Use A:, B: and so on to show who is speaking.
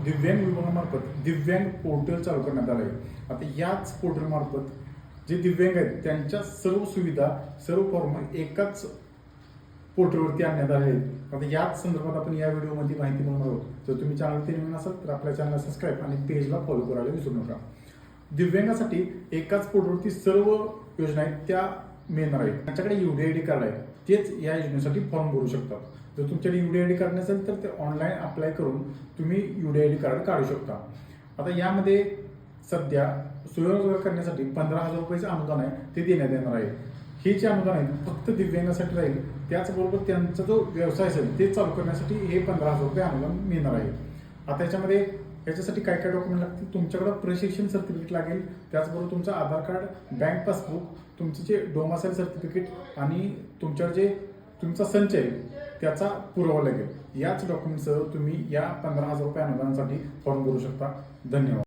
A: दिव्यांग विभागामार्फत दिव्यांग पोर्टल चालू करण्यात आलं आहे. आता याच पोर्टलमार्फत जे दिव्यांग आहेत त्यांच्या सर्व सुविधा सर्व फॉर्म एकाच पोर्टलवरती आणण्यात आले आहेत. आता याच संदर्भात आपण या व्हिडिओमध्ये माहिती बघणार आहोत. जर तुम्ही चॅनलवरती नवीन असाल तर आपल्या चॅनलला सबस्क्राईब आणि पेजला फॉलो करायला विसरू नका. दिव्यांगासाठी एकाच पोर्टलवरती सर्व योजना आहेत त्या मिळणार आहेत. त्यांच्याकडे UDID कार्ड आहे तेच या योजनेसाठी फॉर्म भरू शकतात. जर तुमच्याकडे UDID कार्ड नसेल तर ते ऑनलाईन अप्लाय करून तुम्ही UDID कार्ड काढू शकता. आता यामध्ये सध्या स्वयंरोजगार करण्यासाठी 15,000 रुपयाचे अनुदान आहे ते देण्यात येणार आहे. हे जे अनुदान आहे फक्त दिव्यांगासाठी राहील. त्याचबरोबर त्यांचा जो व्यवसाय असेल ते चालू करण्यासाठी हे 15,000 रुपये अनुदान मिळणार आहे. आता याच्यासाठी काय काय डॉक्युमेंट लागतील? तुमच्याकडे प्रशिक्षण सर्टिफिकेट लागेल, त्याचबरोबर तुमचं आधार कार्ड, बँक पासबुक, तुमचं जे डोमासाईल सर्टिफिकेट आणि तुमच्याकडे जे तुमचा संच आहे त्याचा पुरावा लागेल. याच डॉक्युमेंटसह तुम्ही या 15,000 रुपये अनुदानासाठी फॉर्म भरू शकता. धन्यवाद.